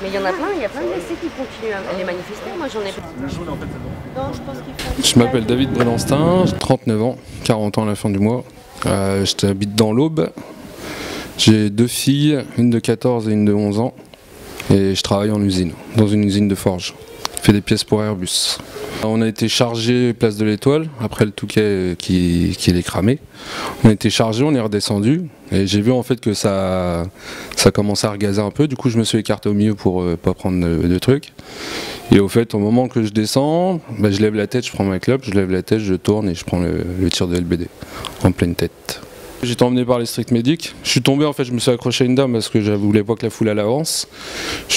Mais il y en a plein, il y a plein de blessés qui continuent à aller manifester. Moi j'en ai pas. Non, je pense qu'il faut... Je m'appelle David Brelanstein, j'ai 39 ans, 40 ans à la fin du mois. J'habite dans l'Aube. J'ai 2 filles, une de 14 et une de 11 ans. Et je travaille en usine, dans une usine de forge. Je fais des pièces pour Airbus. On a été chargé place de l'Étoile, après le Touquet qui est cramé. On a été chargé, on est redescendu. Et j'ai vu en fait que ça commençait à regazer un peu. Du coup je me suis écarté au milieu pour pas prendre de trucs. Et au fait au moment que je descends, bah, je lève la tête, je prends ma clope, je lève la tête, je tourne et je prends le tir de LBD en pleine tête. J'ai été emmené par les strict médics. Je suis tombé, en fait, je me suis accroché à une dame parce que je voulais pas que la foule elle avance.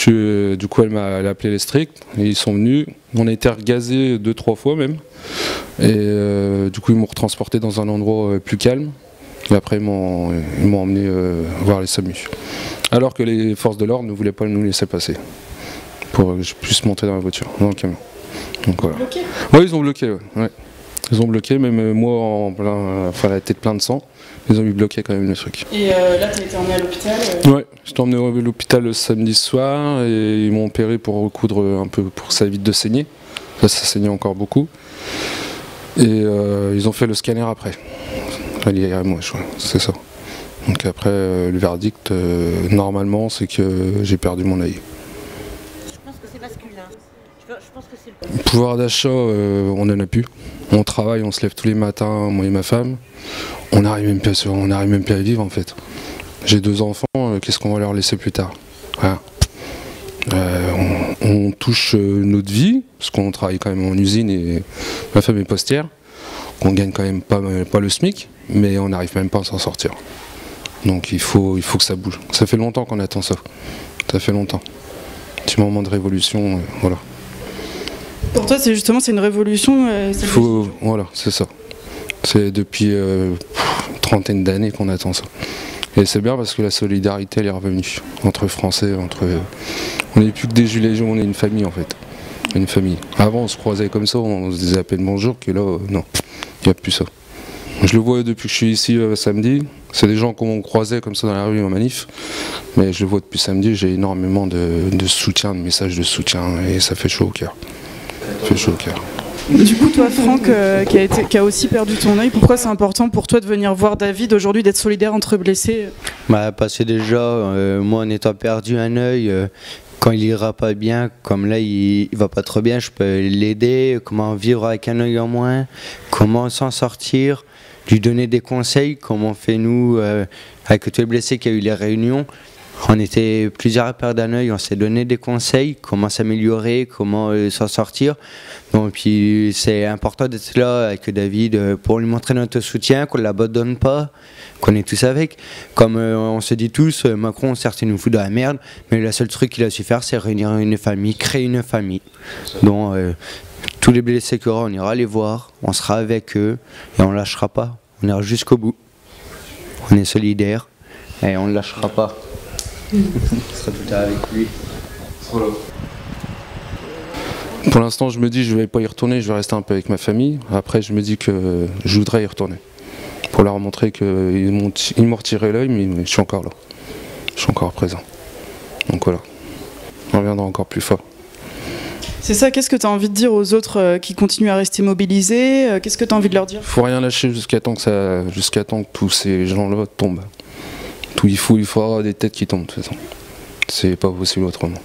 Du coup, elle a appelé les stricts et ils sont venus. On a été regazés 2-3 fois même. Et du coup, ils m'ont retransporté dans un endroit plus calme. Et après, ils m'ont emmené voir les SAMU. Alors que les forces de l'ordre ne voulaient pas nous laisser passer pour que je puisse monter dans la voiture, dans le camion. Donc voilà. Bloqué ? Oui, ils ont bloqué, ouais. Ils ont bloqué, même moi, la tête pleine de sang. Ils ont eu bloqué quand même le truc. Et là, tu as été emmené à l'hôpital Ouais, j'étais emmené à l'hôpital le samedi soir et ils m'ont opéré pour recoudre un peu pour que ça évite de saigner. Ça saignait encore beaucoup. Et ils ont fait le scanner après. L'IRM, c'est ça. Donc après, le verdict, normalement, c'est que j'ai perdu mon œil. Je pense que c'est masculin. Je pense que c'est le... Pouvoir d'achat, on n'en a plus. On travaille, on se lève tous les matins, moi et ma femme. On n'arrive même plus à vivre en fait. J'ai 2 enfants, qu'est-ce qu'on va leur laisser plus tard? Voilà. On touche notre vie, parce qu'on travaille quand même en usine et ma femme est postière. On gagne quand même pas le SMIC, mais on n'arrive même pas à s'en sortir. Donc il faut que ça bouge. Ça fait longtemps qu'on attend ça. Ça fait longtemps. Petit moment de révolution, voilà. Pour toi, c'est une révolution Voilà, c'est ça. C'est depuis une trentaine d'années qu'on attend ça. Et c'est bien parce que la solidarité, elle est revenue. Entre Français, on n'est plus que des gilets jaunes, on est une famille en fait. Une famille. Avant, on se croisait comme ça, on se disait à peine bonjour, que là, non, il n'y a plus ça. Je le vois depuis que je suis ici samedi. C'est des gens qu'on croisait comme ça dans la rue en manif. Mais je le vois depuis samedi, j'ai énormément de soutien, de messages de soutien, et ça fait chaud au cœur. Ça fait chaud au cœur. Du coup, toi, Franck, qui a aussi perdu ton œil, pourquoi c'est important pour toi de venir voir David aujourd'hui, d'être solidaire entre blessés? Parce que déjà, moi, en étant perdu un œil, quand il ira pas bien, comme là, il va pas trop bien, je peux l'aider. Comment vivre avec un œil en moins, comment s'en sortir, lui donner des conseils, comment on fait nous, avec tous les blessés qui a eu les réunions. On était plusieurs à perdre un œil, on s'est donné des conseils, comment s'améliorer, comment s'en sortir. Donc, puis c'est important d'être là avec David pour lui montrer notre soutien, qu'on ne l'abandonne pas, qu'on est tous avec. Comme on se dit tous, Macron certes il nous fout de la merde, mais le seul truc qu'il a su faire c'est réunir une famille, créer une famille. Donc tous les blessés qu'il y aura, on ira les voir, on sera avec eux et on ne lâchera pas, on ira jusqu'au bout. On est solidaires et on ne lâchera pas. On sera tout le temps avec lui. Voilà. Pour l'instant, je me dis je vais pas y retourner, je vais rester un peu avec ma famille. Après, je me dis que je voudrais y retourner. Pour leur montrer qu'ils m'ont retiré l'œil, mais je suis encore là. Je suis encore présent. Donc voilà. On reviendra encore plus fort. C'est ça, qu'est-ce que tu as envie de dire aux autres qui continuent à rester mobilisés? Qu'est-ce que tu as envie de leur dire? Faut rien lâcher jusqu'à temps que tous ces gens-là tombent. Il faut avoir des têtes qui tombent de toute façon. C'est pas possible autrement.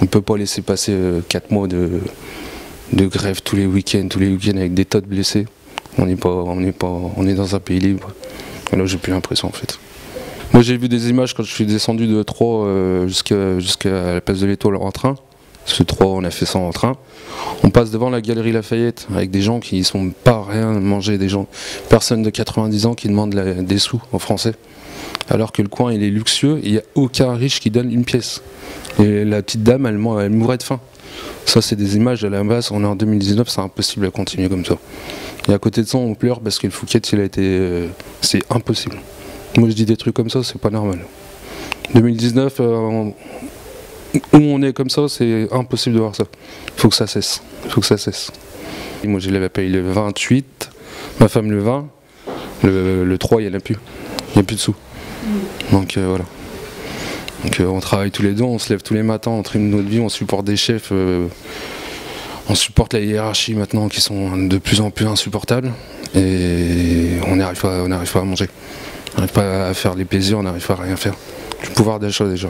On ne peut pas laisser passer 4 mois de grève tous les week-ends avec des tas de blessés. On est dans un pays libre. Et là j'ai plus l'impression en fait. Moi j'ai vu des images quand je suis descendu de Troyes jusqu'à la place de l'Étoile en train. Parce que Troyes on a fait ça en train. On passe devant la galerie Lafayette avec des gens qui ne sont pas rien manger, des gens, personnes de 90 ans qui demandent des sous en français. Alors que le coin il est luxueux, il n'y a aucun riche qui donne une pièce. Et la petite dame elle mourrait de faim. Ça c'est des images à la base, on est en 2019, c'est impossible à continuer comme ça. Et à côté de ça on pleure parce que le Fouquet il a été... c'est impossible. Moi je dis des trucs comme ça, c'est pas normal. 2019, où on est comme ça, c'est impossible de voir ça. Il faut que ça cesse. Et moi je l'avais payé le 28, ma femme le 20, le 3 il n'y en a plus. Il n'y a plus de sous. Donc voilà. Donc on travaille tous les deux, on se lève tous les matins, on trime notre vie, on supporte des chefs, on supporte la hiérarchie maintenant qui sont de plus en plus insupportables et on n'arrive pas à manger. On n'arrive pas à faire les plaisirs, on n'arrive pas à rien faire. Du pouvoir d'achat déjà.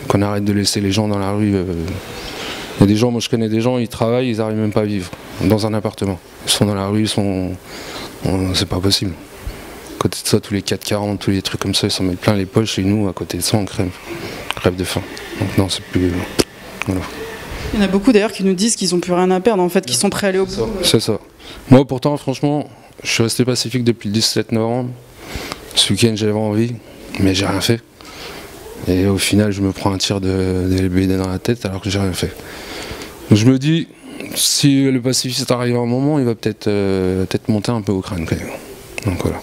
Qu'on arrête de laisser les gens dans la rue. Il y a des gens, moi je connais des gens, ils travaillent, ils n'arrivent même pas à vivre dans un appartement. Ils sont dans la rue, c'est pas possible. À côté de ça, tous les 4,40, tous les trucs comme ça, ils s'en mettent plein les poches et nous, à côté de ça, on crève de faim. Donc non, c'est plus... Voilà. Il y en a beaucoup d'ailleurs qui nous disent qu'ils n'ont plus rien à perdre, en fait, qu'ils sont prêts à aller au bout. C'est ça. Moi pourtant, franchement, je suis resté pacifique depuis le 17 novembre. Ce week-end, j'avais envie, mais j'ai rien fait. Et au final, je me prends un tir de LBD dans la tête alors que j'ai rien fait. Donc je me dis, si le pacifiste arrive à un moment, il va peut-être monter un peu au crâne quand même. Donc voilà.